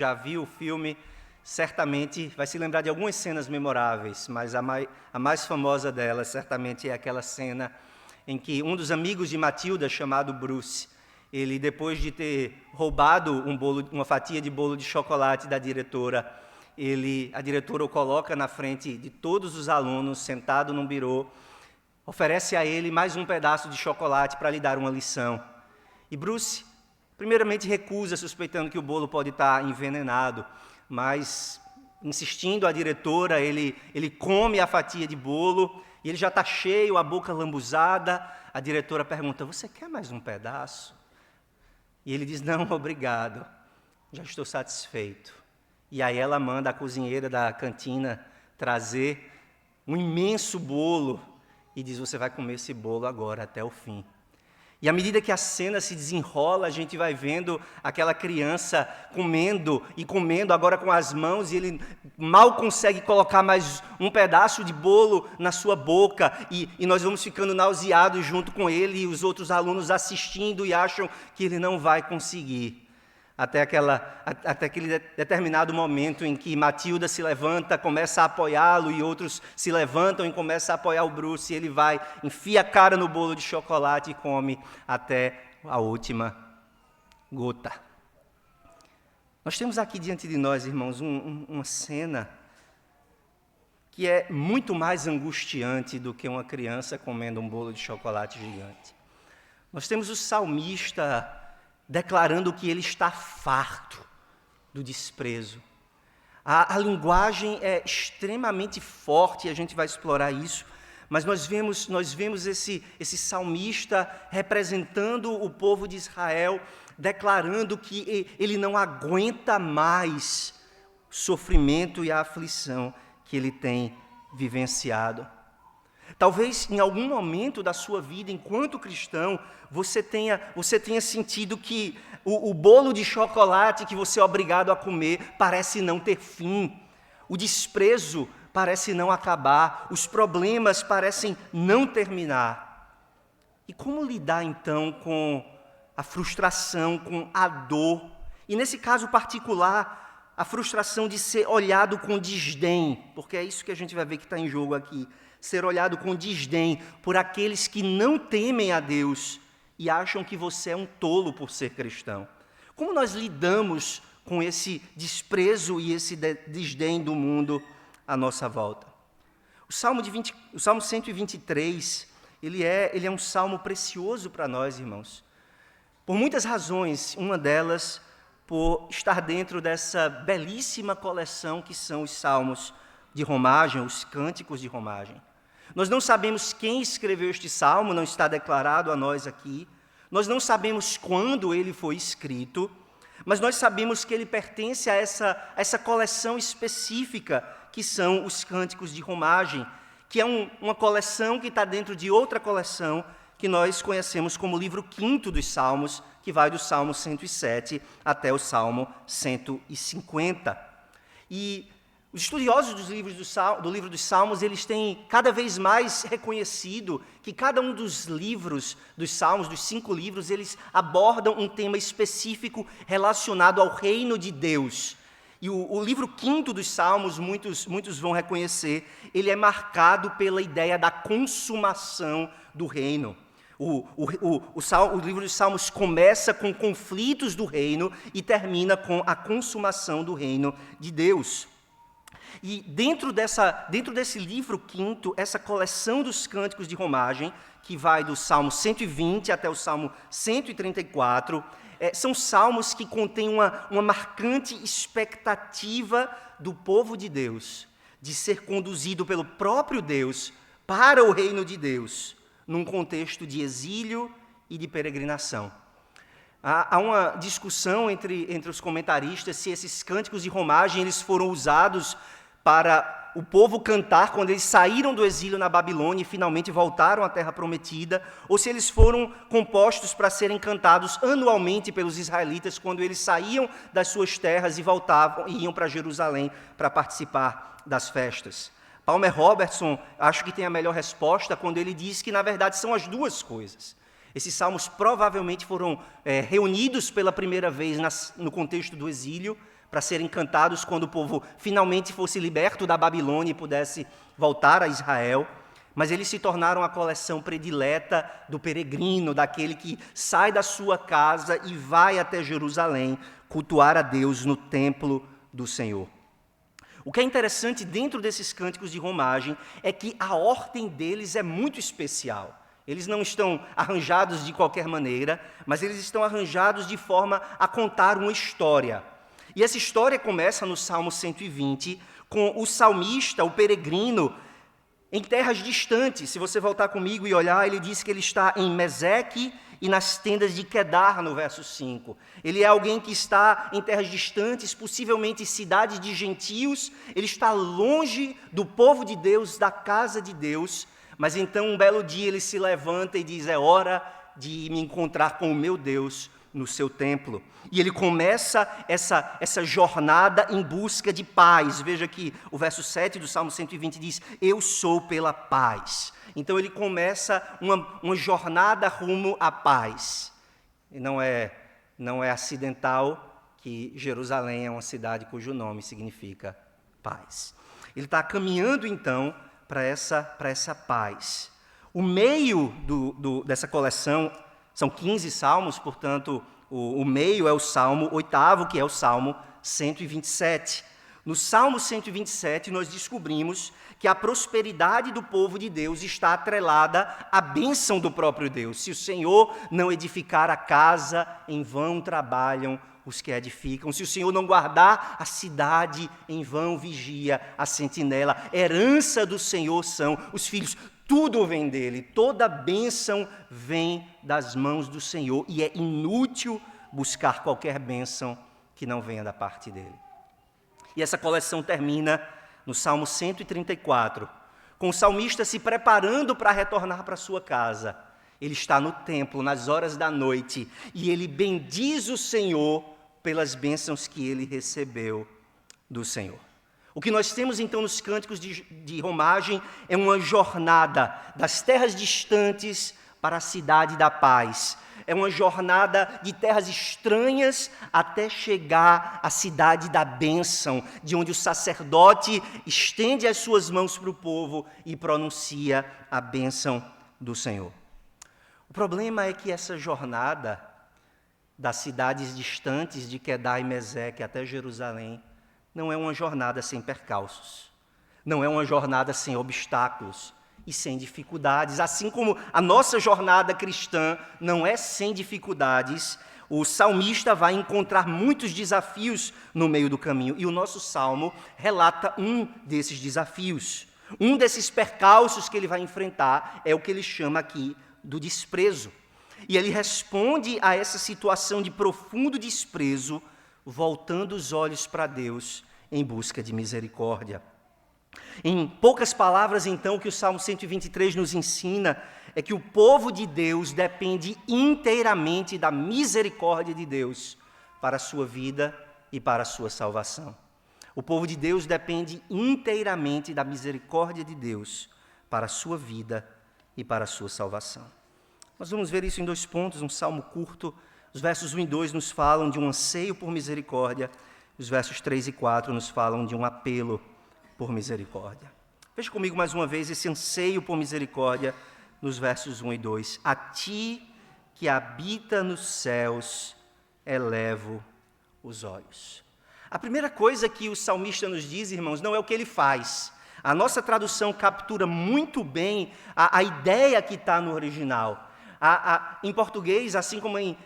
já viu o filme, certamente vai se lembrar de algumas cenas memoráveis, mas a mais famosa delas certamente é aquela cena em que um dos amigos de Matilda, chamado Bruce, ele, depois de ter roubado uma fatia de bolo de chocolate da diretora, a diretora o coloca na frente de todos os alunos, sentado num birô, oferece a ele mais um pedaço de chocolate para lhe dar uma lição. E Bruce, primeiramente, recusa, suspeitando que o bolo pode estar envenenado, mas, insistindo a diretora, ele come a fatia de bolo, e ele já está cheio, a boca lambuzada. A diretora pergunta: você quer mais um pedaço? E ele diz: não, obrigado, já estou satisfeito. E aí ela manda a cozinheira da cantina trazer um imenso bolo e diz: você vai comer esse bolo agora até o fim. E à medida que a cena se desenrola, a gente vai vendo aquela criança comendo e comendo agora com as mãos, e ele mal consegue colocar mais um pedaço de bolo na sua boca, e nós vamos ficando nauseados junto com ele, e os outros alunos assistindo e acham que ele não vai conseguir. Até aquele determinado momento em que Matilda se levanta, começa a apoiá-lo, e outros se levantam e começam a apoiar o Bruce, e ele vai, enfia a cara no bolo de chocolate e come até a última gota. Nós temos aqui diante de nós, irmãos, uma cena que é muito mais angustiante do que uma criança comendo um bolo de chocolate gigante. Nós temos o salmista declarando que ele está farto do desprezo. A linguagem é extremamente forte, e a gente vai explorar isso, mas nós vemos esse salmista representando o povo de Israel, declarando que ele não aguenta mais o sofrimento e a aflição que ele tem vivenciado. Talvez em algum momento da sua vida, enquanto cristão, você tenha sentido que o bolo de chocolate que você é obrigado a comer parece não ter fim. O desprezo parece não acabar. Os problemas parecem não terminar. E como lidar, então, com a frustração, com a dor? E, nesse caso particular, a frustração de ser olhado com desdém, porque é isso que a gente vai ver que está em jogo aqui. Ser olhado com desdém por aqueles que não temem a Deus e acham que você é um tolo por ser cristão. Como nós lidamos com esse desprezo e esse desdém do mundo à nossa volta? O Salmo 123, ele é um salmo precioso para nós, irmãos. Por muitas razões, uma delas por estar dentro dessa belíssima coleção que são os salmos de romagem, os cânticos de romagem. Nós não sabemos quem escreveu este salmo, não está declarado a nós aqui. Nós não sabemos quando ele foi escrito, mas nós sabemos que ele pertence a essa coleção específica, que são os cânticos de romagem, que é uma coleção que está dentro de outra coleção, que nós conhecemos como livro 5º dos Salmos, que vai do Salmo 107 até o Salmo 150. E os estudiosos do livro dos Salmos, eles têm cada vez mais reconhecido que cada um dos livros dos Salmos, dos 5 livros, eles abordam um tema específico relacionado ao reino de Deus. E o livro 5º dos Salmos, muitos vão reconhecer, ele é marcado pela ideia da consumação do reino. O livro dos Salmos começa com conflitos do reino e termina com a consumação do reino de Deus. E dentro desse livro 5º, essa coleção dos cânticos de romagem, que vai do Salmo 120 até o Salmo 134, são salmos que contêm uma marcante expectativa do povo de Deus, de ser conduzido pelo próprio Deus para o reino de Deus, num contexto de exílio e de peregrinação. Há uma discussão entre os comentaristas se esses cânticos de romagem eles foram usados para o povo cantar quando eles saíram do exílio na Babilônia e finalmente voltaram à Terra Prometida, ou se eles foram compostos para serem cantados anualmente pelos israelitas quando eles saíam das suas terras e voltavam e iam para Jerusalém para participar das festas. Palmer Robertson, acho que tem a melhor resposta quando ele diz que, na verdade, são as duas coisas. Esses salmos provavelmente foram reunidos pela primeira vez no contexto do exílio, para serem cantados quando o povo finalmente fosse liberto da Babilônia e pudesse voltar a Israel. Mas eles se tornaram a coleção predileta do peregrino, daquele que sai da sua casa e vai até Jerusalém cultuar a Deus no templo do Senhor. O que é interessante dentro desses cânticos de romagem é que a ordem deles é muito especial. Eles não estão arranjados de qualquer maneira, mas eles estão arranjados de forma a contar uma história. E essa história começa no Salmo 120, com o salmista, o peregrino, em terras distantes. Se você voltar comigo e olhar, ele diz que ele está em Meseque e nas tendas de Quedar, no verso 5. Ele é alguém que está em terras distantes, possivelmente cidades de gentios. Ele está longe do povo de Deus, da casa de Deus. Mas então, um belo dia, ele se levanta e diz: é hora de me encontrar com o meu Deus no seu templo. E ele começa essa jornada em busca de paz. Veja que o verso 7 do Salmo 120 diz: eu sou pela paz. Então ele começa uma jornada rumo à paz. E não é acidental que Jerusalém é uma cidade cujo nome significa paz. Ele está caminhando então para essa paz. O meio dessa coleção são 15 salmos, portanto, o meio é o Salmo 8º, que é o Salmo 127. No Salmo 127, nós descobrimos que a prosperidade do povo de Deus está atrelada à bênção do próprio Deus. Se o Senhor não edificar a casa, em vão trabalham os que edificam. Se o Senhor não guardar a cidade, em vão vigia a sentinela. Herança do Senhor são os filhos. Tudo vem dele, toda bênção vem das mãos do Senhor, e é inútil buscar qualquer bênção que não venha da parte dele. E essa coleção termina no Salmo 134, com o salmista se preparando para retornar para sua casa. Ele está no templo, nas horas da noite, e ele bendiz o Senhor pelas bênçãos que ele recebeu do Senhor. O que nós temos então nos cânticos de romagem é uma jornada das terras distantes para a cidade da paz. É uma jornada de terras estranhas até chegar à cidade da bênção, de onde o sacerdote estende as suas mãos para o povo e pronuncia a bênção do Senhor. O problema é que essa jornada das cidades distantes de Quedar e Meseque até Jerusalém não é uma jornada sem percalços, não é uma jornada sem obstáculos e sem dificuldades. Assim como a nossa jornada cristã não é sem dificuldades, o salmista vai encontrar muitos desafios no meio do caminho, e o nosso salmo relata um desses desafios. Um desses percalços que ele vai enfrentar é o que ele chama aqui do desprezo. E ele responde a essa situação de profundo desprezo voltando os olhos para Deus em busca de misericórdia. Em poucas palavras, então, o que o Salmo 123 nos ensina é que o povo de Deus depende inteiramente da misericórdia de Deus para a sua vida e para a sua salvação. O povo de Deus depende inteiramente da misericórdia de Deus para a sua vida e para a sua salvação. Nós vamos ver isso em 2 pontos, um salmo curto. Os versos 1 e 2 nos falam de um anseio por misericórdia, os versos 3 e 4 nos falam de um apelo por misericórdia. Veja comigo mais uma vez esse anseio por misericórdia nos versos 1 e 2. A ti que habita nos céus, elevo os olhos. A primeira coisa que o salmista nos diz, irmãos, não é o que ele faz. A nossa tradução captura muito bem a ideia que está no original. Em português, assim como em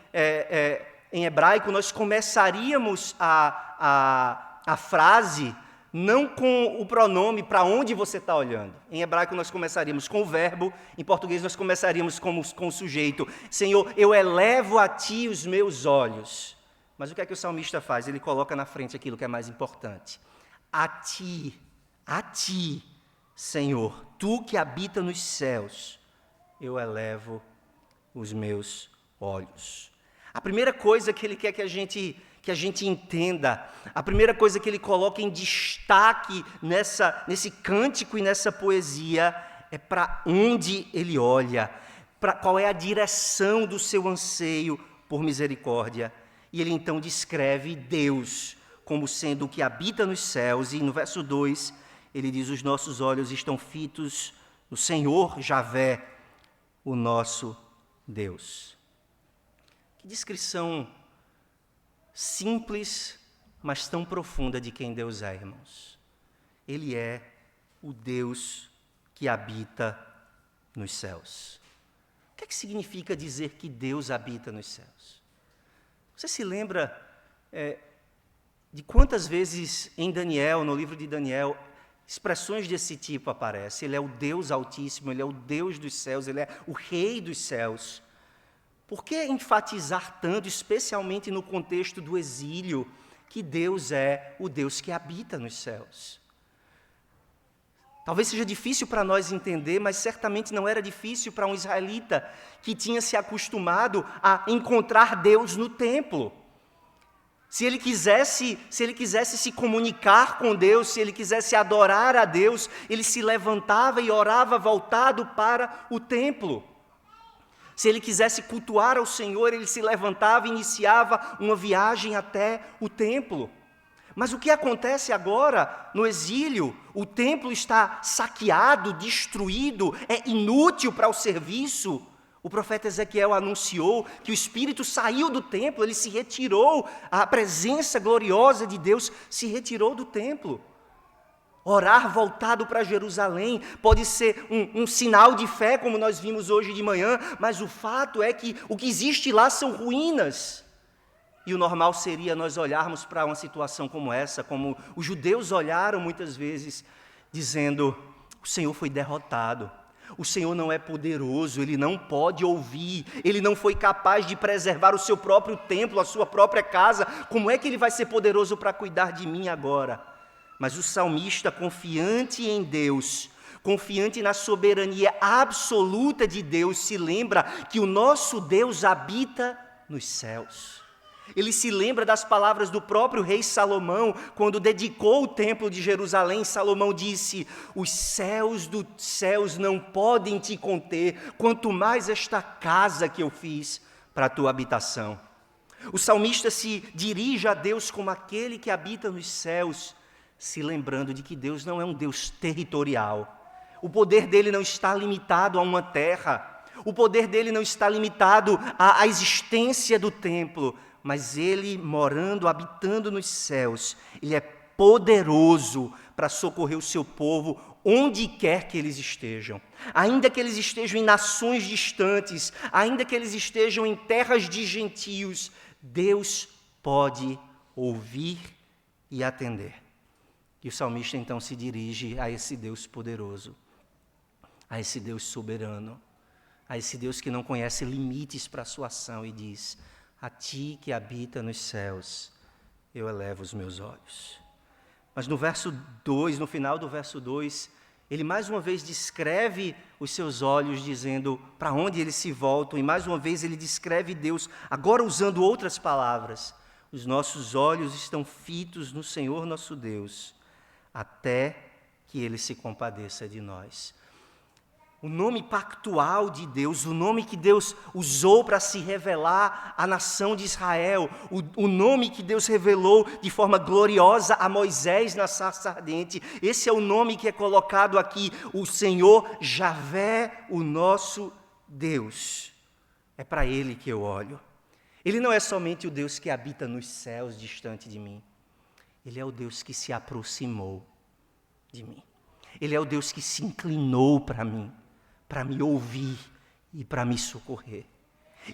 hebraico, nós começaríamos a frase não com o pronome para onde você está olhando. Em hebraico nós começaríamos com o verbo, em português nós começaríamos com o sujeito. Senhor, eu elevo a ti os meus olhos. Mas o que é que o salmista faz? Ele coloca na frente aquilo que é mais importante. A ti, Senhor, tu que habita nos céus, eu elevo os meus olhos. A primeira coisa que ele quer que a gente entenda, a primeira coisa que ele coloca em destaque nesse cântico e nessa poesia é para onde ele olha, qual é a direção do seu anseio por misericórdia. E ele então descreve Deus como sendo o que habita nos céus. E no verso 2, ele diz: os nossos olhos estão fitos no Senhor Javé, o nosso Deus. Que descrição simples, mas tão profunda de quem Deus é, irmãos. Ele é o Deus que habita nos céus. O que é que significa dizer que Deus habita nos céus? Você se lembra de quantas vezes em Daniel, no livro de Daniel, expressões desse tipo aparecem? Ele é o Deus Altíssimo, Ele é o Deus dos céus, Ele é o Rei dos céus. Por que enfatizar tanto, especialmente no contexto do exílio, que Deus é o Deus que habita nos céus? Talvez seja difícil para nós entender, mas certamente não era difícil para um israelita que tinha se acostumado a encontrar Deus no templo. Se ele quisesse se comunicar com Deus, se ele quisesse adorar a Deus, ele se levantava e orava voltado para o templo. Se ele quisesse cultuar ao Senhor, ele se levantava e iniciava uma viagem até o templo. Mas o que acontece agora no exílio? O templo está saqueado, destruído, é inútil para o serviço. O profeta Ezequiel anunciou que o Espírito saiu do templo, ele se retirou, a presença gloriosa de Deus se retirou do templo. Orar voltado para Jerusalém pode ser um sinal de fé, como nós vimos hoje de manhã, mas o fato é que o que existe lá são ruínas. E o normal seria nós olharmos para uma situação como essa, como os judeus olharam muitas vezes, dizendo: o Senhor foi derrotado, o Senhor não é poderoso, Ele não pode ouvir, Ele não foi capaz de preservar o seu próprio templo, a sua própria casa, como é que Ele vai ser poderoso para cuidar de mim agora? Mas o salmista, confiante em Deus, confiante na soberania absoluta de Deus, se lembra que o nosso Deus habita nos céus. Ele se lembra das palavras do próprio rei Salomão, quando dedicou o templo de Jerusalém. Salomão disse: os céus dos céus não podem te conter, quanto mais esta casa que eu fiz para a tua habitação. O salmista se dirige a Deus como aquele que habita nos céus, se lembrando de que Deus não é um Deus territorial. O poder dele não está limitado a uma terra, o poder dele não está limitado à existência do templo, mas ele, morando, habitando nos céus, ele é poderoso para socorrer o seu povo onde quer que eles estejam. Ainda que eles estejam em nações distantes, ainda que eles estejam em terras de gentios, Deus pode ouvir e atender. E o salmista então se dirige a esse Deus poderoso, a esse Deus soberano, a esse Deus que não conhece limites para a sua ação e diz: a ti que habita nos céus, eu elevo os meus olhos. Mas no verso 2, no final do verso 2, ele mais uma vez descreve os seus olhos, dizendo para onde eles se voltam, e mais uma vez ele descreve Deus, agora usando outras palavras: os nossos olhos estão fitos no Senhor nosso Deus, até que Ele se compadeça de nós. O nome pactual de Deus, o nome que Deus usou para se revelar à nação de Israel, o nome que Deus revelou de forma gloriosa a Moisés na sarça ardente, esse é o nome que é colocado aqui, o Senhor Javé, o nosso Deus. É para Ele que eu olho. Ele não é somente o Deus que habita nos céus distante de mim, Ele é o Deus que se aproximou de mim. Ele é o Deus que se inclinou para mim, para me ouvir e para me socorrer.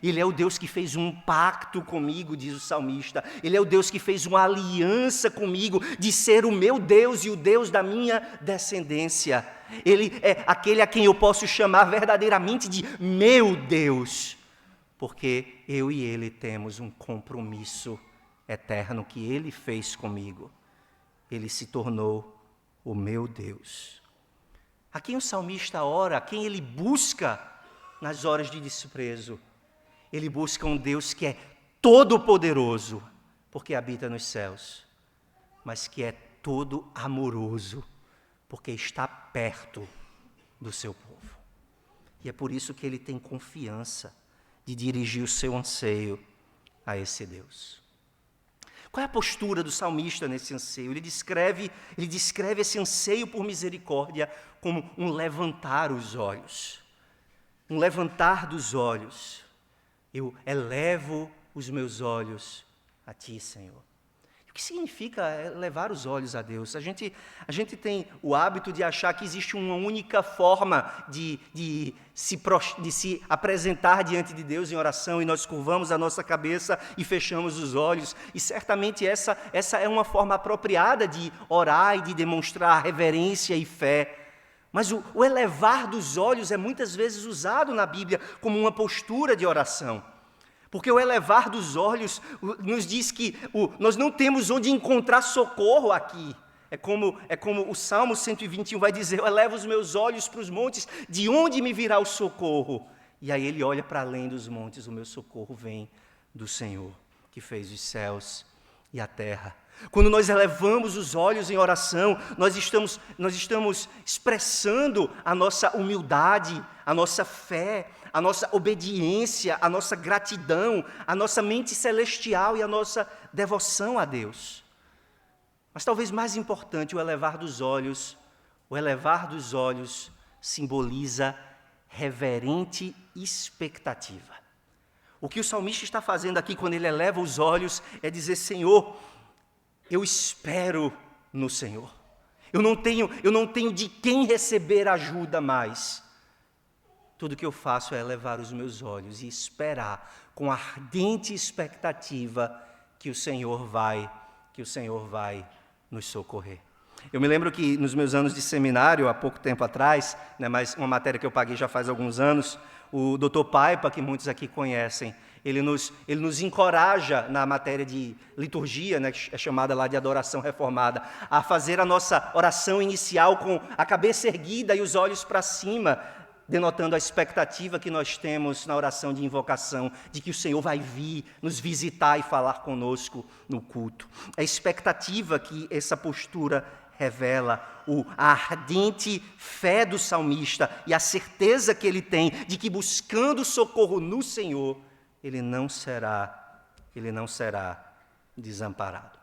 Ele é o Deus que fez um pacto comigo, diz o salmista. Ele é o Deus que fez uma aliança comigo de ser o meu Deus e o Deus da minha descendência. Ele é aquele a quem eu posso chamar verdadeiramente de meu Deus, porque eu e Ele temos um compromisso eterno que Ele fez comigo. Ele se tornou o meu Deus. A quem o salmista ora, a quem ele busca nas horas de desprezo? Ele busca um Deus que é todo-poderoso, porque habita nos céus, mas que é todo amoroso, porque está perto do seu povo. E é por isso que ele tem confiança de dirigir o seu anseio a esse Deus. Qual é a postura do salmista nesse anseio? Ele descreve esse anseio por misericórdia como um levantar os olhos. Um levantar dos olhos. Eu elevo os meus olhos a Ti, Senhor. O que significa levar os olhos a Deus? A gente tem o hábito de achar que existe uma única forma de se apresentar diante de Deus em oração, e nós curvamos a nossa cabeça e fechamos os olhos. E certamente essa é uma forma apropriada de orar e de demonstrar reverência e fé. Mas o elevar dos olhos é muitas vezes usado na Bíblia como uma postura de oração. Porque o elevar dos olhos nos diz que nós não temos onde encontrar socorro aqui. É como o Salmo 121 vai dizer: eu elevo os meus olhos para os montes, de onde me virá o socorro? E aí ele olha para além dos montes: o meu socorro vem do Senhor, que fez os céus e a terra. Quando nós elevamos os olhos em oração, nós estamos expressando a nossa humildade, a nossa fé, a nossa obediência, a nossa gratidão, a nossa mente celestial e a nossa devoção a Deus. Mas talvez mais importante, o elevar dos olhos simboliza reverente expectativa. O que o salmista está fazendo aqui quando ele eleva os olhos é dizer: Senhor, eu espero no Senhor. Eu não tenho de quem receber ajuda mais. Tudo que eu faço é elevar os meus olhos e esperar com ardente expectativa que o Senhor vai nos socorrer. Eu me lembro que nos meus anos de seminário, há pouco tempo atrás, mas uma matéria que eu paguei já faz alguns anos, o Dr. Paipa, que muitos aqui conhecem, ele nos encoraja na matéria de liturgia, que é chamada lá de adoração reformada, a fazer a nossa oração inicial com a cabeça erguida e os olhos para cima, denotando a expectativa que nós temos na oração de invocação, de que o Senhor vai vir nos visitar e falar conosco no culto. A expectativa que essa postura revela, a ardente fé do salmista e a certeza que ele tem de que buscando socorro no Senhor, ele não será desamparado.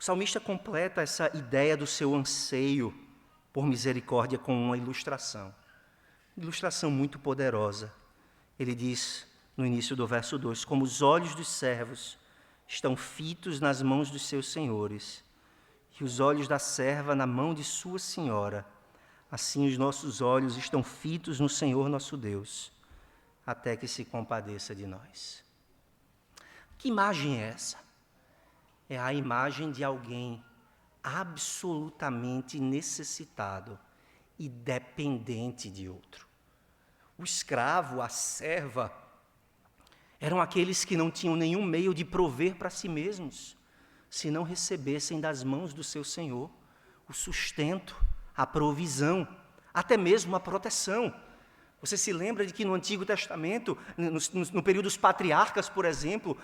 O salmista completa essa ideia do seu anseio por misericórdia com uma ilustração muito poderosa. Ele diz no início do verso 2: como os olhos dos servos estão fitos nas mãos dos seus senhores, e os olhos da serva na mão de sua senhora, assim os nossos olhos estão fitos no Senhor nosso Deus, até que se compadeça de nós. Que imagem é essa? É a imagem de alguém absolutamente necessitado e dependente de outro. O escravo, a serva, eram aqueles que não tinham nenhum meio de prover para si mesmos, se não recebessem das mãos do seu Senhor o sustento, a provisão, até mesmo a proteção. Você se lembra de que no Antigo Testamento, no período dos patriarcas, por exemplo,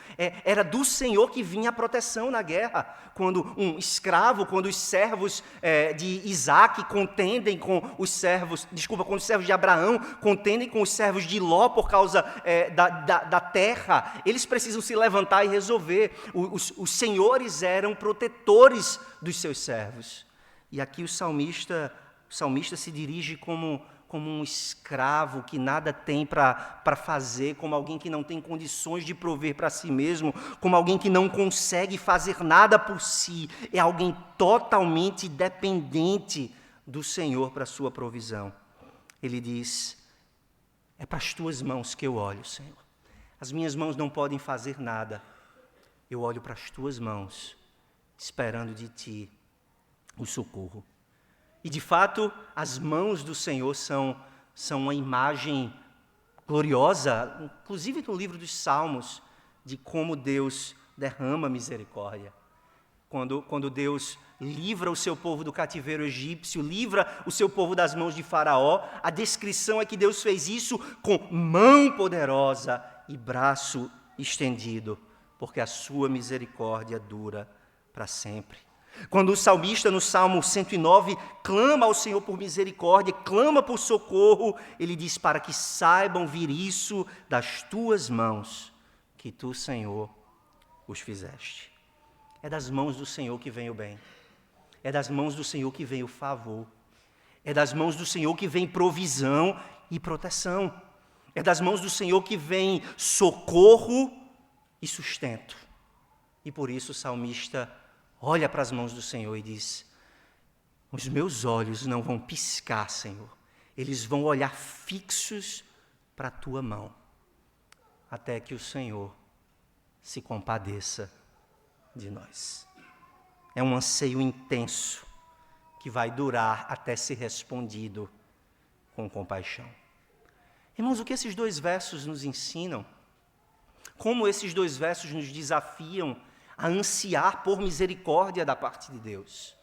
era do Senhor que vinha a proteção na guerra. Quando os servos de Isaac contendem com os servos, quando os servos de Abraão contendem com os servos de Ló por causa da terra, eles precisam se levantar e resolver. Os senhores eram protetores dos seus servos. E aqui o salmista se dirige como um escravo que nada tem para fazer, como alguém que não tem condições de prover para si mesmo, como alguém que não consegue fazer nada por si. É alguém totalmente dependente do Senhor para a sua provisão. Ele diz: é para as tuas mãos que eu olho, Senhor. As minhas mãos não podem fazer nada. Eu olho para as tuas mãos, esperando de ti o socorro. E, de fato, as mãos do Senhor são uma imagem gloriosa, inclusive no livro dos Salmos, de como Deus derrama misericórdia. Quando Deus livra o seu povo do cativeiro egípcio, livra o seu povo das mãos de Faraó, a descrição é que Deus fez isso com mão poderosa e braço estendido, porque a sua misericórdia dura para sempre. Quando o salmista, no Salmo 109, clama ao Senhor por misericórdia, clama por socorro, ele diz: para que saibam vir isso das tuas mãos, que tu, Senhor, os fizeste. É das mãos do Senhor que vem o bem. É das mãos do Senhor que vem o favor. É das mãos do Senhor que vem provisão e proteção. É das mãos do Senhor que vem socorro e sustento. E por isso o salmista olha para as mãos do Senhor e diz: os meus olhos não vão piscar, Senhor. Eles vão olhar fixos para a tua mão, até que o Senhor se compadeça de nós. É um anseio intenso que vai durar até ser respondido com compaixão. Irmãos, o que esses dois versos nos ensinam? Como esses dois versos nos desafiam a ansiar por misericórdia da parte de Deus.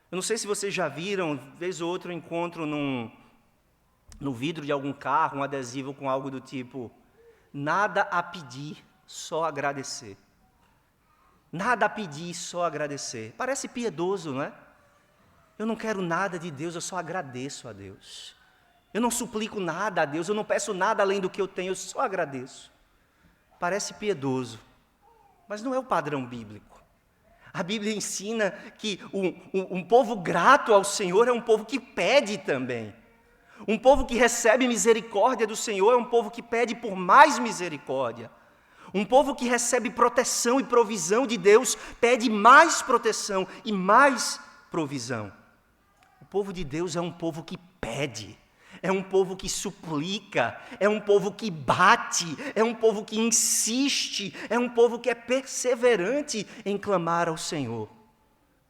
Eu não sei se vocês já viram, vez ou outra eu encontro no vidro de algum carro um adesivo com algo do tipo: nada a pedir, só agradecer. Nada a pedir, só agradecer. Parece piedoso, não é? Eu não quero nada de Deus, eu só agradeço a Deus. Eu não suplico nada a Deus, eu não peço nada além do que eu tenho, eu só agradeço. Parece piedoso, mas não é o padrão bíblico. A Bíblia ensina que um povo grato ao Senhor é um povo que pede também. Um povo que recebe misericórdia do Senhor é um povo que pede por mais misericórdia. Um povo que recebe proteção e provisão de Deus pede mais proteção e mais provisão. O povo de Deus é um povo que pede. É um povo que suplica, é um povo que bate, é um povo que insiste, é um povo que é perseverante em clamar ao Senhor.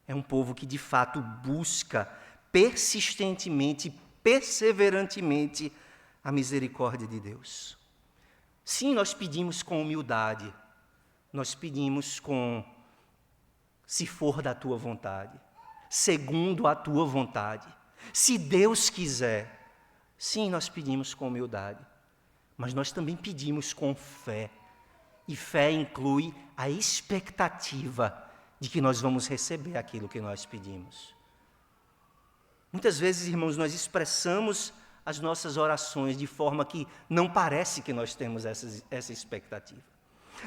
É um povo que de fato busca persistentemente, perseverantemente a misericórdia de Deus. Sim, nós pedimos com humildade, nós pedimos com: se for da tua vontade, segundo a tua vontade, se Deus quiser. Sim, nós pedimos com humildade, mas nós também pedimos com fé. E fé inclui a expectativa de que nós vamos receber aquilo que nós pedimos. Muitas vezes, irmãos, nós expressamos as nossas orações de forma que não parece que nós temos essa expectativa.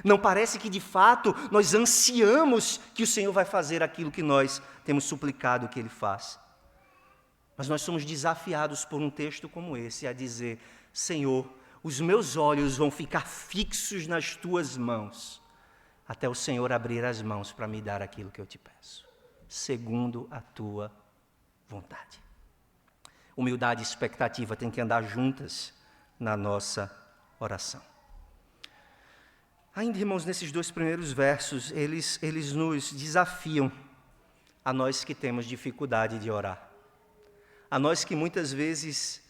Não parece que, de fato, nós ansiamos que o Senhor vai fazer aquilo que nós temos suplicado que Ele faça. Mas nós somos desafiados por um texto como esse a dizer: Senhor, os meus olhos vão ficar fixos nas tuas mãos, até o Senhor abrir as mãos para me dar aquilo que eu te peço, segundo a tua vontade. Humildade e expectativa têm que andar juntas na nossa oração. Ainda, irmãos, nesses dois primeiros versos, eles nos desafiam, a nós que temos dificuldade de orar. A nós que muitas vezes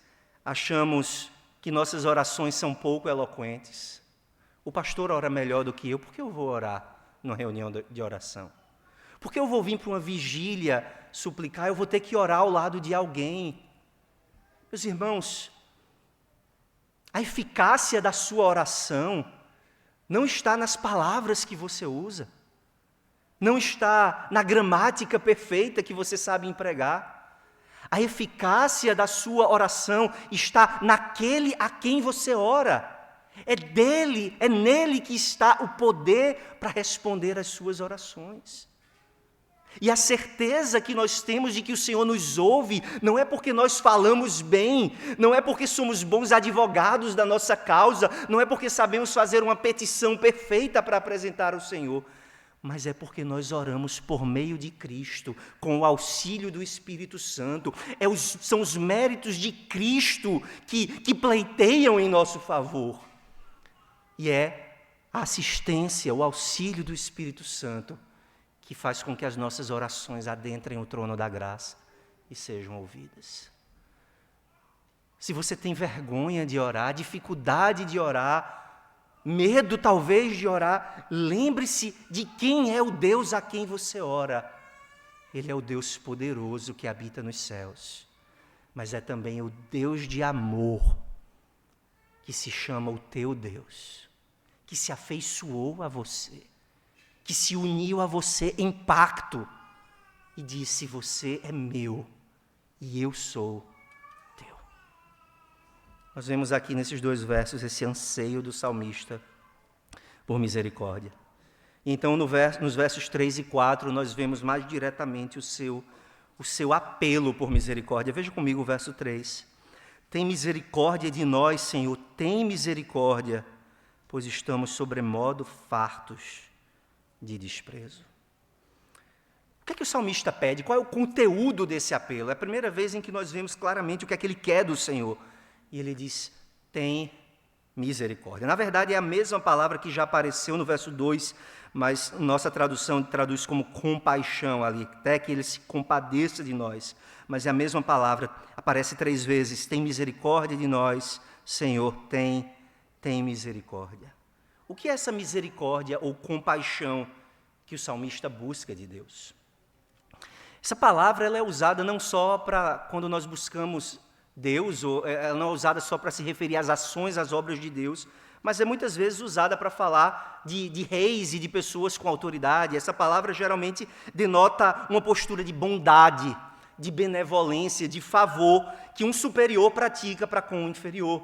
achamos que nossas orações são pouco eloquentes. O pastor ora melhor do que eu, por que eu vou orar numa reunião de oração? Por que eu vou vir para uma vigília suplicar? Eu vou ter que orar ao lado de alguém. Meus irmãos, a eficácia da sua oração não está nas palavras que você usa, não está na gramática perfeita que você sabe empregar. A eficácia da sua oração está naquele a quem você ora. É nele que está o poder para responder às suas orações. E a certeza que nós temos de que o Senhor nos ouve não é porque nós falamos bem, não é porque somos bons advogados da nossa causa, não é porque sabemos fazer uma petição perfeita para apresentar ao Senhor, mas é porque nós oramos por meio de Cristo, com o auxílio do Espírito Santo. São os méritos de Cristo que pleiteiam em nosso favor. E é a assistência, o auxílio do Espírito Santo que faz com que as nossas orações adentrem o trono da graça e sejam ouvidas. Se você tem vergonha de orar, dificuldade de orar, medo talvez de orar, lembre-se de quem é o Deus a quem você ora. Ele é o Deus poderoso que habita nos céus, mas é também o Deus de amor, que se chama o teu Deus, que se afeiçoou a você, que se uniu a você em pacto e disse: você é meu e eu sou teu. Nós vemos aqui nesses dois versos esse anseio do salmista por misericórdia. Então, nos versos 3 e 4, nós vemos mais diretamente o seu apelo por misericórdia. Veja comigo o verso 3. Tem misericórdia de nós, Senhor, tem misericórdia, pois estamos sobremodo fartos de desprezo. O que é que o salmista pede? Qual é o conteúdo desse apelo? É a primeira vez em que nós vemos claramente o que é que ele quer do Senhor. E ele diz, tem misericórdia. Na verdade, é a mesma palavra que já apareceu no verso 2, mas nossa tradução traduz como compaixão ali, até que ele se compadeça de nós. Mas é a mesma palavra, aparece 3 vezes, tem misericórdia de nós, Senhor, tem misericórdia. O que é essa misericórdia ou compaixão que o salmista busca de Deus? Essa palavra ela é usada não só para quando nós buscamos Deus, ou ela não é usada só para se referir às ações, às obras de Deus, mas é muitas vezes usada para falar de reis e de pessoas com autoridade. Essa palavra geralmente denota uma postura de bondade, de benevolência, de favor, que um superior pratica para com o inferior.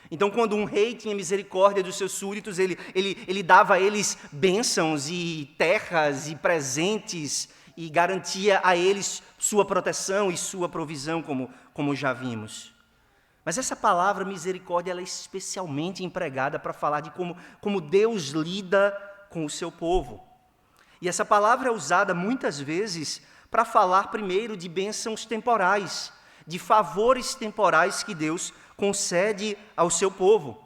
Então, quando um rei tinha misericórdia dos seus súditos, ele dava a eles bênçãos e terras e presentes e garantia a eles sua proteção e sua provisão, como já vimos. Mas essa palavra misericórdia ela é especialmente empregada para falar de como Deus lida com o seu povo. E essa palavra é usada muitas vezes para falar primeiro de bênçãos temporais, de favores temporais que Deus concede ao seu povo.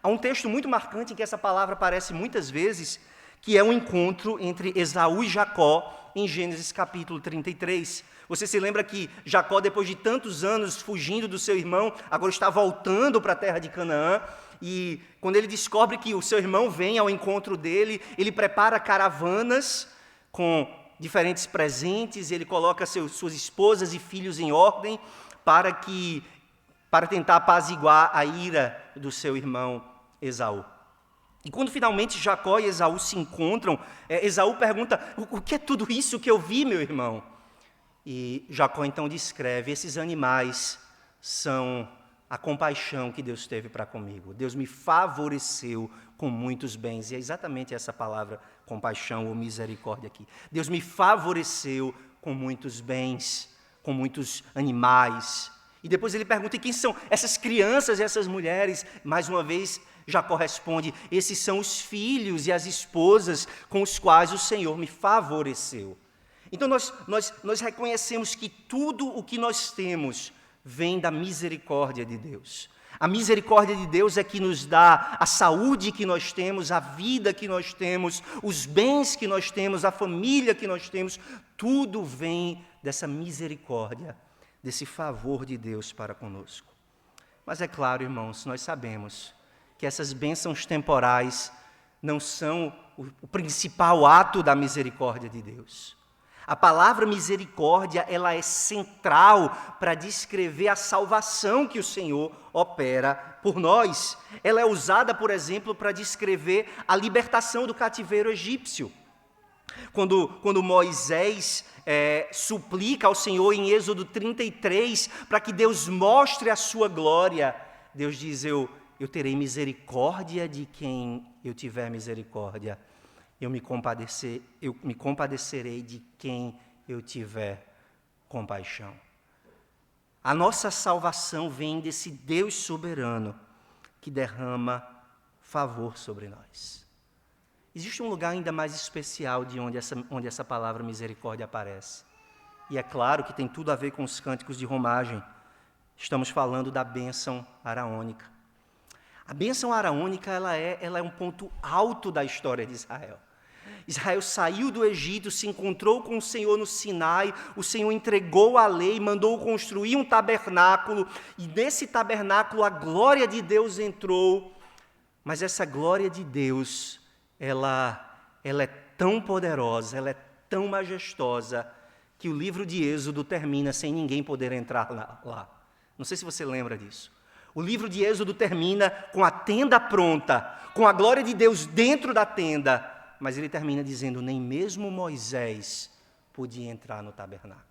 Há um texto muito marcante em que essa palavra aparece muitas vezes, que é um encontro entre Esaú e Jacó, em Gênesis capítulo 33. Você se lembra que Jacó, depois de tantos anos fugindo do seu irmão, agora está voltando para a terra de Canaã, e quando ele descobre que o seu irmão vem ao encontro dele, ele prepara caravanas com diferentes presentes, ele coloca suas esposas e filhos em ordem para tentar apaziguar a ira do seu irmão Esaú. E quando finalmente Jacó e Esaú se encontram, Esaú pergunta, o que é tudo isso que eu vi, meu irmão? E Jacó então descreve, esses animais são a compaixão que Deus teve para comigo. Deus me favoreceu com muitos bens. E é exatamente essa palavra, compaixão ou misericórdia aqui. Deus me favoreceu com muitos bens, com muitos animais. E depois ele pergunta, e quem são essas crianças e essas mulheres? Mais uma vez, Jacó responde, esses são os filhos e as esposas com os quais o Senhor me favoreceu. Então nós reconhecemos que tudo o que nós temos vem da misericórdia de Deus. A misericórdia de Deus é que nos dá a saúde que nós temos, a vida que nós temos, os bens que nós temos, a família que nós temos, tudo vem dessa misericórdia, desse favor de Deus para conosco. Mas é claro, irmãos, nós sabemos que essas bênçãos temporais não são o principal ato da misericórdia de Deus. A palavra misericórdia, ela é central para descrever a salvação que o Senhor opera por nós. Ela é usada, por exemplo, para descrever a libertação do cativeiro egípcio. Quando Moisés suplica ao Senhor em Êxodo 33, para que Deus mostre a sua glória, Deus diz, eu terei misericórdia de quem eu tiver misericórdia. Eu me compadecerei de quem eu tiver compaixão. A nossa salvação vem desse Deus soberano que derrama favor sobre nós. Existe um lugar ainda mais especial de onde essa palavra misericórdia aparece. E é claro que tem tudo a ver com os cânticos de romagem. Estamos falando da bênção araônica. A bênção araônica ela é um ponto alto da história de Israel. Israel saiu do Egito, se encontrou com o Senhor no Sinai, o Senhor entregou a lei, mandou construir um tabernáculo, e nesse tabernáculo a glória de Deus entrou, mas essa glória de Deus, ela é tão poderosa, ela é tão majestosa, que o livro de Êxodo termina sem ninguém poder entrar lá. Não sei se você lembra disso. O livro de Êxodo termina com a tenda pronta, com a glória de Deus dentro da tenda, mas ele termina dizendo, nem mesmo Moisés podia entrar no tabernáculo.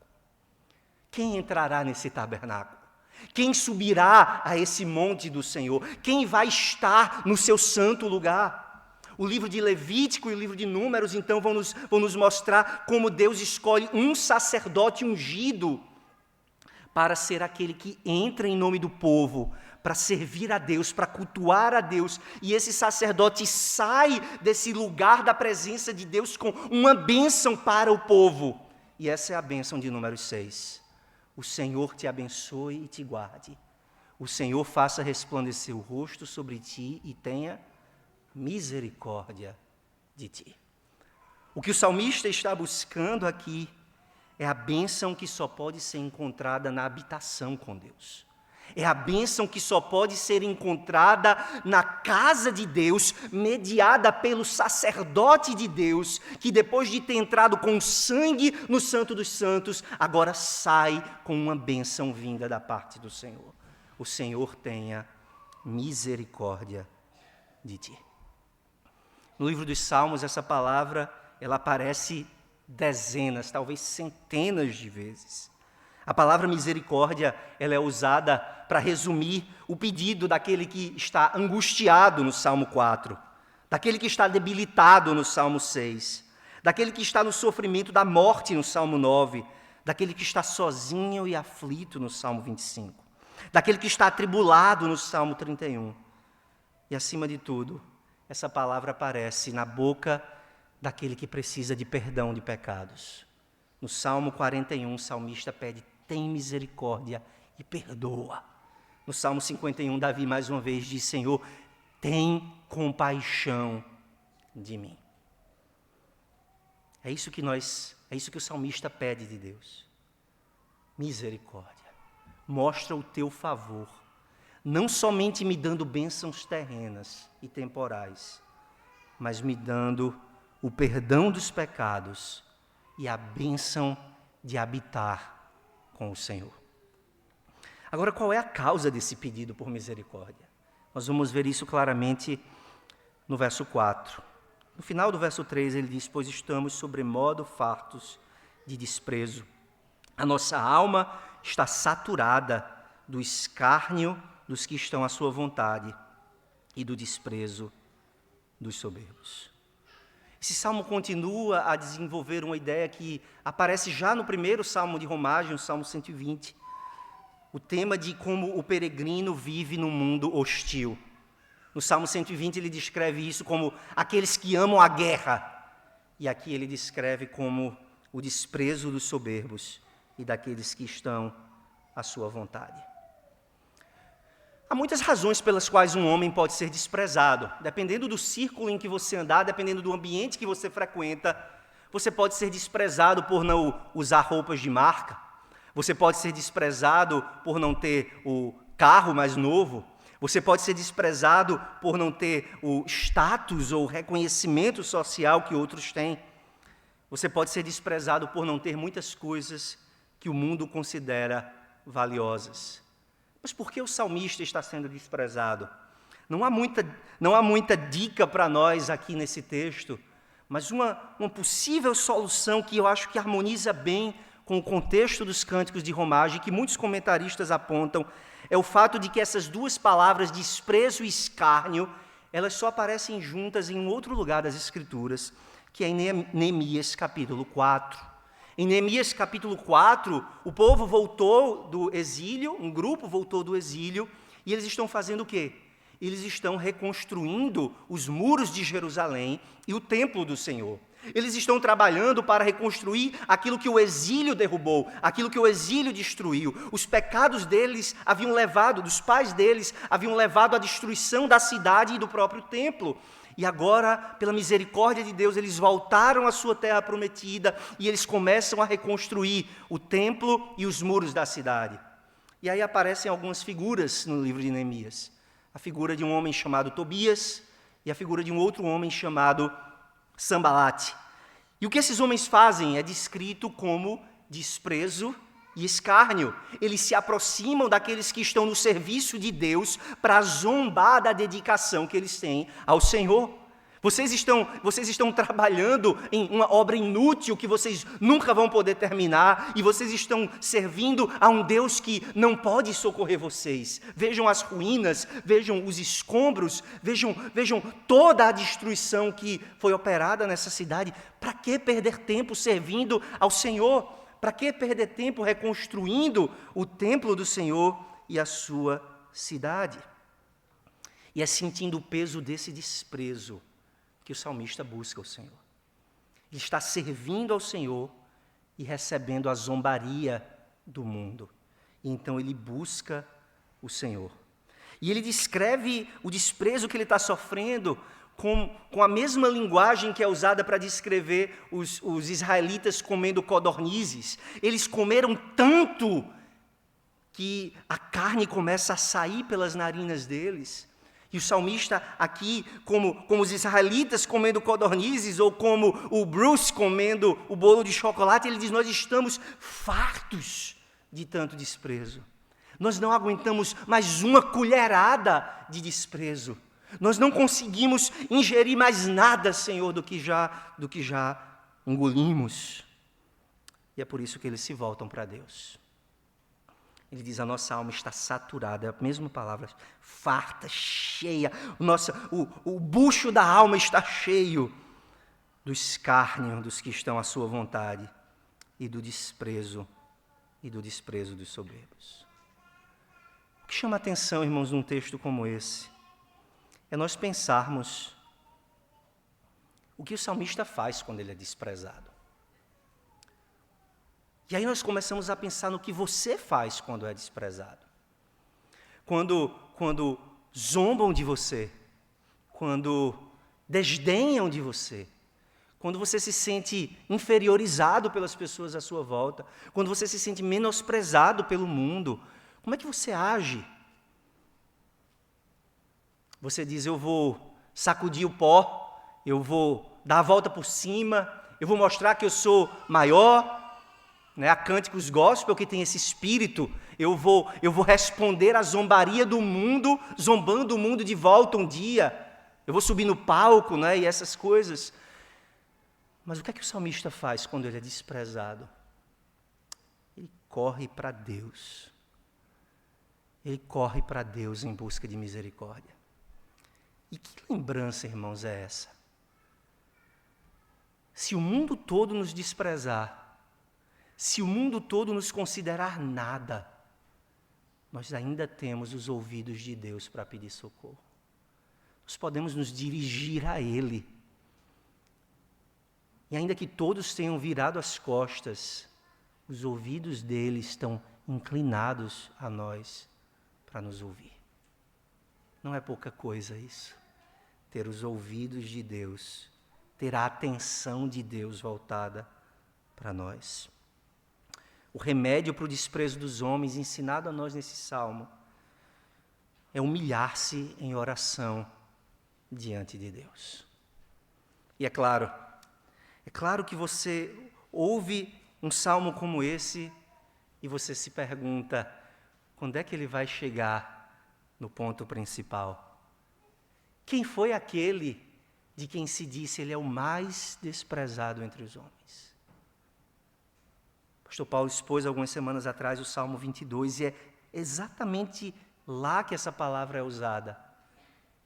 Quem entrará nesse tabernáculo? Quem subirá a esse monte do Senhor? Quem vai estar no seu santo lugar? O livro de Levítico e o livro de Números, então, vão nos mostrar como Deus escolhe um sacerdote ungido para ser aquele que entra em nome do povo, para servir a Deus, para cultuar a Deus. E esse sacerdote sai desse lugar da presença de Deus com uma bênção para o povo. E essa é a bênção de Números 6. O Senhor te abençoe e te guarde. O Senhor faça resplandecer o rosto sobre ti e tenha misericórdia de ti. O que o salmista está buscando aqui é a bênção que só pode ser encontrada na habitação com Deus. É a bênção que só pode ser encontrada na casa de Deus, mediada pelo sacerdote de Deus, que depois de ter entrado com sangue no Santo dos Santos, agora sai com uma bênção vinda da parte do Senhor. O Senhor tenha misericórdia de ti. No livro dos Salmos, essa palavra, ela aparece dezenas, talvez centenas de vezes. A palavra misericórdia, ela é usada para resumir o pedido daquele que está angustiado no Salmo 4, daquele que está debilitado no Salmo 6, daquele que está no sofrimento da morte no Salmo 9, daquele que está sozinho e aflito no Salmo 25, daquele que está atribulado no Salmo 31. E, acima de tudo, essa palavra aparece na boca daquele que precisa de perdão de pecados. No Salmo 41, o salmista pede: tem misericórdia e perdoa. No Salmo 51, Davi mais uma vez diz: Senhor, tem compaixão de mim. É isso que o salmista pede de Deus. Misericórdia. Mostra o teu favor, não somente me dando bênçãos terrenas e temporais, mas me dando o perdão dos pecados e a bênção de habitar com o Senhor. Agora, qual é a causa desse pedido por misericórdia? Nós vamos ver isso claramente no verso 4. No final do verso 3, ele diz: pois estamos sobremodo fartos de desprezo. A nossa alma está saturada do escárnio dos que estão à sua vontade e do desprezo dos soberbos. Esse salmo continua a desenvolver uma ideia que aparece já no primeiro salmo de romagem, o Salmo 120. O tema de como o peregrino vive num mundo hostil. No Salmo 120 ele descreve isso como aqueles que amam a guerra. E aqui ele descreve como o desprezo dos soberbos e daqueles que estão à sua vontade. Há muitas razões pelas quais um homem pode ser desprezado. Dependendo do círculo em que você andar, dependendo do ambiente que você frequenta, você pode ser desprezado por não usar roupas de marca. Você pode ser desprezado por não ter o carro mais novo. Você pode ser desprezado por não ter o status ou reconhecimento social que outros têm. Você pode ser desprezado por não ter muitas coisas que o mundo considera valiosas. Mas por que o salmista está sendo desprezado? Não há muita dica para nós aqui nesse texto, mas uma possível solução que eu acho que harmoniza bem com o contexto dos cânticos de romagem, que muitos comentaristas apontam, é o fato de que essas duas palavras, desprezo e escárnio, elas só aparecem juntas em um outro lugar das Escrituras, que é em Neemias capítulo 4. Em Neemias capítulo 4, o povo voltou do exílio, um grupo voltou do exílio, e eles estão fazendo o quê? Eles estão reconstruindo os muros de Jerusalém e o templo do Senhor. Eles estão trabalhando para reconstruir aquilo que o exílio derrubou, aquilo que o exílio destruiu. Os pecados deles haviam levado, dos pais deles, haviam levado à destruição da cidade e do próprio templo. E agora, pela misericórdia de Deus, eles voltaram à sua terra prometida e eles começam a reconstruir o templo e os muros da cidade. E aí aparecem algumas figuras no livro de Neemias. A figura de um homem chamado Tobias e a figura de um outro homem chamado Sambalate. E o que esses homens fazem é descrito como desprezo e escárnio. Eles se aproximam daqueles que estão no serviço de Deus para zombar da dedicação que eles têm ao Senhor. Vocês estão trabalhando em uma obra inútil que vocês nunca vão poder terminar, e vocês estão servindo a um Deus que não pode socorrer vocês. Vejam as ruínas, vejam os escombros, vejam toda a destruição que foi operada nessa cidade. Para que perder tempo servindo ao Senhor? Para que perder tempo reconstruindo o templo do Senhor e a sua cidade? E é sentindo o peso desse desprezo que o salmista busca o Senhor. Ele está servindo ao Senhor e recebendo a zombaria do mundo. E então ele busca o Senhor. E ele descreve o desprezo que ele está sofrendo com a mesma linguagem que é usada para descrever os israelitas comendo codornizes. Eles comeram tanto que a carne começa a sair pelas narinas deles. E o salmista aqui, como os israelitas comendo codornizes, ou como o Bruce comendo o bolo de chocolate, ele diz: nós estamos fartos de tanto desprezo. Nós não aguentamos mais uma colherada de desprezo. Nós não conseguimos ingerir mais nada, Senhor, do que já engolimos. E é por isso que eles se voltam para Deus. Ele diz: a nossa alma está saturada, é a mesma palavra, farta, cheia. O bucho da alma está cheio do escárnio dos que estão à sua vontade e do desprezo dos soberbos. O que chama a atenção, irmãos, num texto como esse, é nós pensarmos o que o salmista faz quando ele é desprezado. E aí nós começamos a pensar no que você faz quando é desprezado. Quando zombam de você, quando desdenham de você, quando você se sente inferiorizado pelas pessoas à sua volta, quando você se sente menosprezado pelo mundo, como é que você age? Você diz: eu vou sacudir o pó, eu vou dar a volta por cima, eu vou mostrar que eu sou maior. Há cânticos gospel que tem esse espírito: eu vou responder à zombaria do mundo, zombando o mundo de volta um dia, eu vou subir no palco, e essas coisas. Mas o que é que o salmista faz quando ele é desprezado? Ele corre para Deus. Ele corre para Deus em busca de misericórdia. E que lembrança, irmãos, é essa? Se o mundo todo nos desprezar, se o mundo todo nos considerar nada, nós ainda temos os ouvidos de Deus para pedir socorro. Nós podemos nos dirigir a Ele. E ainda que todos tenham virado as costas, os ouvidos dele estão inclinados a nós para nos ouvir. Não é pouca coisa isso. Ter os ouvidos de Deus, ter a atenção de Deus voltada para nós. O remédio para o desprezo dos homens, ensinado a nós nesse salmo, é humilhar-se em oração diante de Deus. E é claro que você ouve um salmo como esse e você se pergunta: quando é que ele vai chegar no ponto principal? Quem foi aquele de quem se disse ele é o mais desprezado entre os homens? O pastor Paulo expôs algumas semanas atrás o Salmo 22, e é exatamente lá que essa palavra é usada.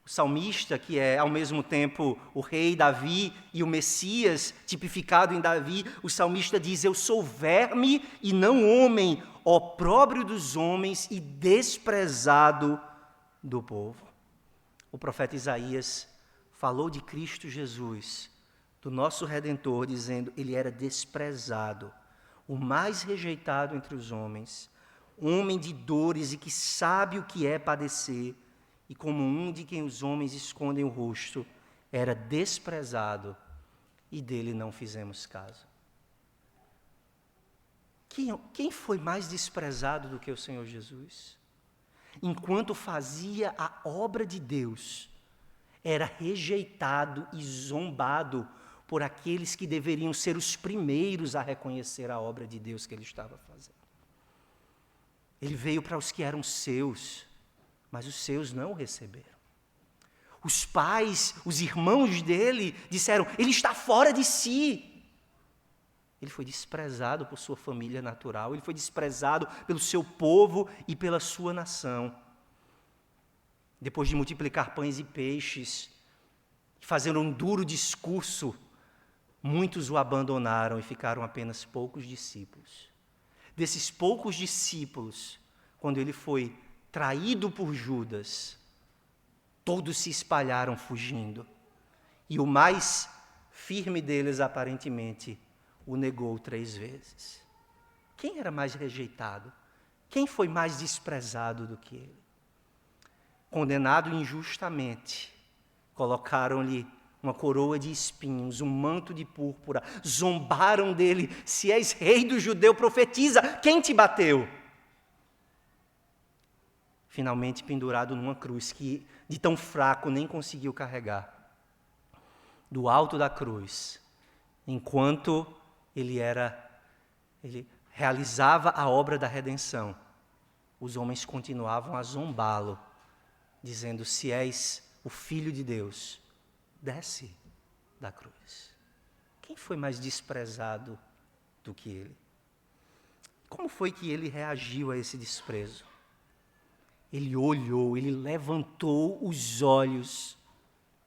O salmista, que é ao mesmo tempo o rei Davi e o Messias, tipificado em Davi, o salmista diz: eu sou verme e não homem, opróbrio dos homens e desprezado do povo. O profeta Isaías falou de Cristo Jesus, do nosso Redentor, dizendo: ele era desprezado, o mais rejeitado entre os homens, homem de dores e que sabe o que é padecer, e como um de quem os homens escondem o rosto, era desprezado, e dele não fizemos caso. Quem foi mais desprezado do que o Senhor Jesus? Enquanto fazia a obra de Deus, era rejeitado e zombado por aqueles que deveriam ser os primeiros a reconhecer a obra de Deus que ele estava fazendo. Ele veio para os que eram seus, mas os seus não o receberam. Os pais, os irmãos dele disseram: ele está fora de si. Ele foi desprezado por sua família natural, ele foi desprezado pelo seu povo e pela sua nação. Depois de multiplicar pães e peixes, fazendo um duro discurso, muitos o abandonaram e ficaram apenas poucos discípulos. Desses poucos discípulos, quando ele foi traído por Judas, todos se espalharam fugindo. E o mais firme deles, aparentemente, o negou 3 vezes. Quem era mais rejeitado? Quem foi mais desprezado do que ele? Condenado injustamente, colocaram-lhe uma coroa de espinhos, um manto de púrpura, zombaram dele: se és rei do judeu, profetiza, quem te bateu? Finalmente pendurado numa cruz que de tão fraco nem conseguiu carregar. Do alto da cruz, enquanto ele realizava a obra da redenção, os homens continuavam a zombá-lo, dizendo: se és o Filho de Deus, desce da cruz. Quem foi mais desprezado do que ele? Como foi que ele reagiu a esse desprezo? Ele olhou, ele levantou os olhos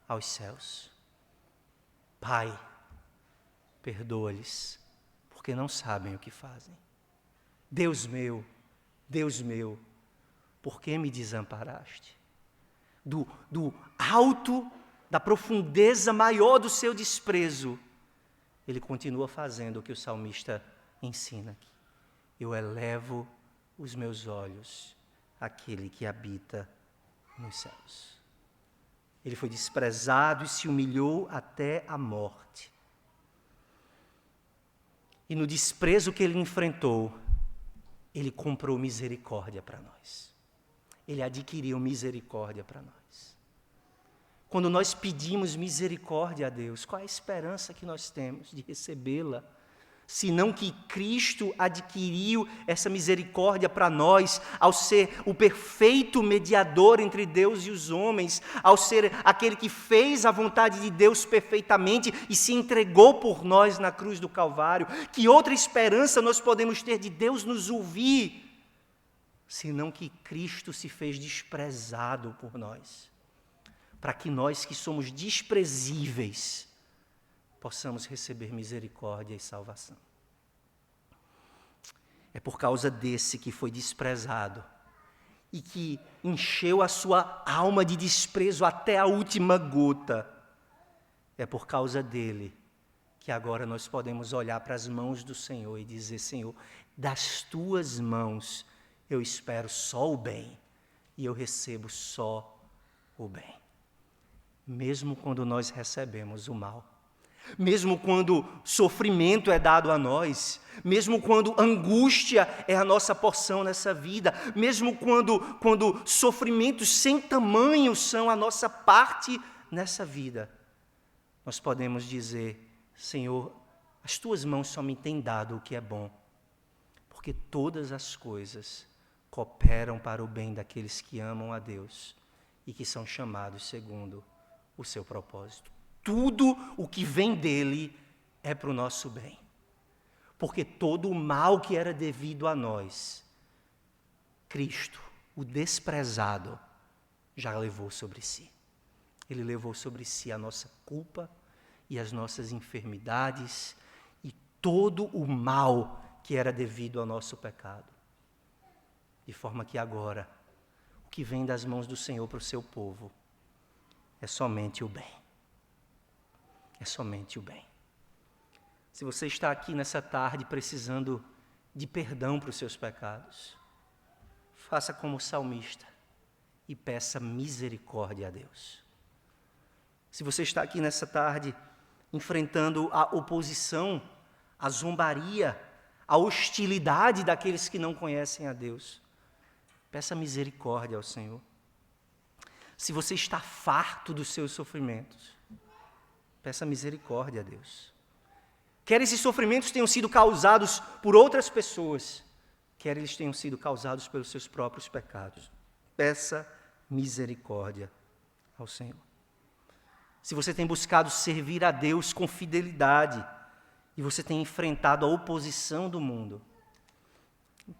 aos céus. Pai, perdoa-lhes, porque não sabem o que fazem. Deus meu, por que me desamparaste? Do alto, da profundeza maior do seu desprezo, ele continua fazendo o que o salmista ensina aqui: eu elevo os meus olhos àquele que habita nos céus. Ele foi desprezado e se humilhou até a morte. E no desprezo que ele enfrentou, ele comprou misericórdia para nós. Ele adquiriu misericórdia para nós. Quando nós pedimos misericórdia a Deus, qual é a esperança que nós temos de recebê-la? Senão que Cristo adquiriu essa misericórdia para nós, ao ser o perfeito mediador entre Deus e os homens, ao ser aquele que fez a vontade de Deus perfeitamente e se entregou por nós na cruz do Calvário. Que outra esperança nós podemos ter de Deus nos ouvir, senão que Cristo se fez desprezado por nós, para que nós que somos desprezíveis possamos receber misericórdia e salvação. É por causa desse que foi desprezado e que encheu a sua alma de desprezo até a última gota. É por causa dele que agora nós podemos olhar para as mãos do Senhor e dizer: Senhor, das tuas mãos eu espero só o bem e eu recebo só o bem. Mesmo quando nós recebemos o mal, mesmo quando sofrimento é dado a nós, mesmo quando angústia é a nossa porção nessa vida, mesmo quando sofrimentos sem tamanho são a nossa parte nessa vida, nós podemos dizer: Senhor, as tuas mãos só me têm dado o que é bom, porque todas as coisas cooperam para o bem daqueles que amam a Deus e que são chamados segundo o seu propósito. Tudo o que vem dele é para o nosso bem. Porque todo o mal que era devido a nós, Cristo, o desprezado, já levou sobre si. Ele levou sobre si a nossa culpa e as nossas enfermidades e todo o mal que era devido ao nosso pecado. De forma que agora, o que vem das mãos do Senhor para o seu povo é somente o bem. É somente o bem. Se você está aqui nessa tarde precisando de perdão para os seus pecados, faça como o salmista e peça misericórdia a Deus. Se você está aqui nessa tarde enfrentando a oposição, a zombaria, a hostilidade daqueles que não conhecem a Deus, peça misericórdia ao Senhor. Se você está farto dos seus sofrimentos, peça misericórdia a Deus. Quer esses sofrimentos tenham sido causados por outras pessoas, quer eles tenham sido causados pelos seus próprios pecados. Peça misericórdia ao Senhor. se você tem buscado servir a Deus com fidelidade e você tem enfrentado a oposição do mundo,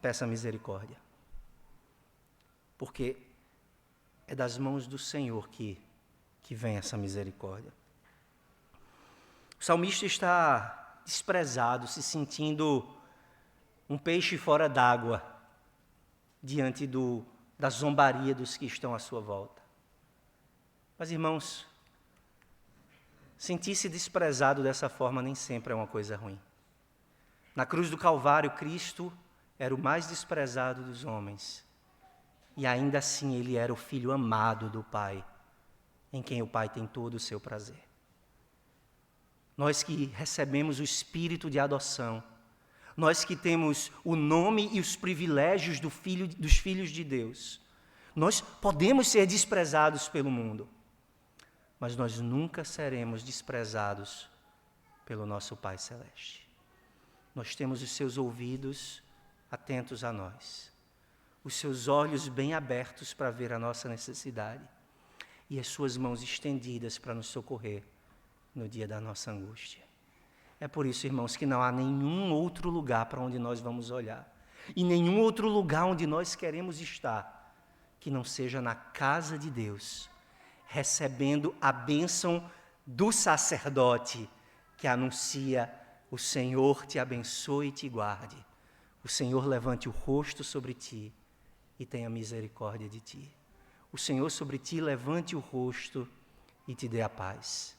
peça misericórdia. Porque é das mãos do Senhor que vem essa misericórdia. O salmista está desprezado, se sentindo um peixe fora d'água diante da zombaria dos que estão à sua volta. Mas, irmãos, sentir-se desprezado dessa forma nem sempre é uma coisa ruim. Na cruz do Calvário, Cristo era o mais desprezado dos homens. E ainda assim ele era o filho amado do Pai, em quem o Pai tem todo o seu prazer. Nós que recebemos o espírito de adoção, nós que temos o nome e os privilégios dos filhos de Deus, nós podemos ser desprezados pelo mundo, mas nós nunca seremos desprezados pelo nosso Pai Celeste. Nós temos os seus ouvidos atentos a nós, os seus olhos bem abertos para ver a nossa necessidade e as suas mãos estendidas para nos socorrer no dia da nossa angústia. É por isso, irmãos, que não há nenhum outro lugar para onde nós vamos olhar e nenhum outro lugar onde nós queremos estar que não seja na casa de Deus, recebendo a bênção do sacerdote que anuncia: o Senhor te abençoe e te guarde, o Senhor levante o rosto sobre ti e tenha misericórdia de ti, o Senhor sobre ti levante o rosto e te dê a paz.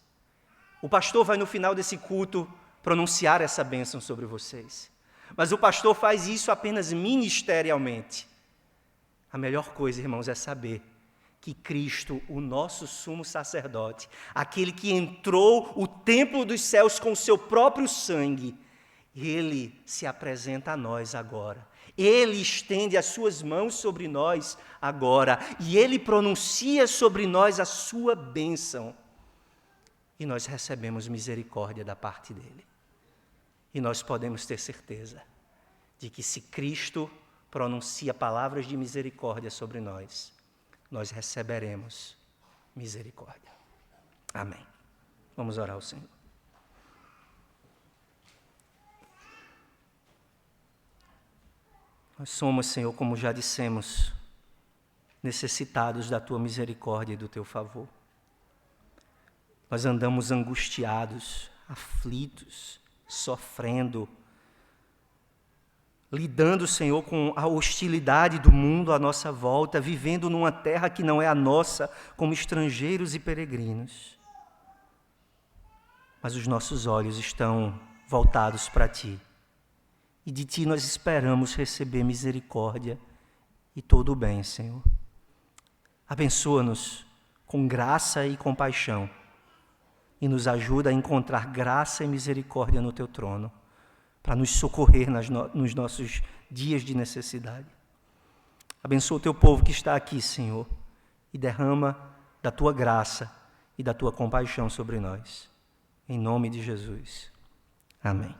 O pastor vai no final desse culto pronunciar essa bênção sobre vocês, mas o pastor faz isso apenas ministerialmente. A melhor coisa, irmãos, é saber que Cristo, o nosso sumo sacerdote, aquele que entrou o templo dos céus com o seu próprio sangue, ele se apresenta a nós agora. Ele estende as suas mãos sobre nós agora e ele pronuncia sobre nós a sua bênção. E nós recebemos misericórdia da parte dele. E nós podemos ter certeza de que se Cristo pronuncia palavras de misericórdia sobre nós, nós receberemos misericórdia. Amém. Vamos orar ao Senhor. Nós somos, Senhor, como já dissemos, necessitados da Tua misericórdia e do Teu favor. Nós andamos angustiados, aflitos, sofrendo, lidando, Senhor, com a hostilidade do mundo à nossa volta, vivendo numa terra que não é a nossa, como estrangeiros e peregrinos. Mas os nossos olhos estão voltados para Ti. E de Ti nós esperamos receber misericórdia e todo o bem, Senhor. Abençoa-nos com graça e compaixão e nos ajuda a encontrar graça e misericórdia no Teu trono, para nos socorrer nos nossos dias de necessidade. Abençoa o Teu povo que está aqui, Senhor, e derrama da Tua graça e da Tua compaixão sobre nós. Em nome de Jesus. Amém.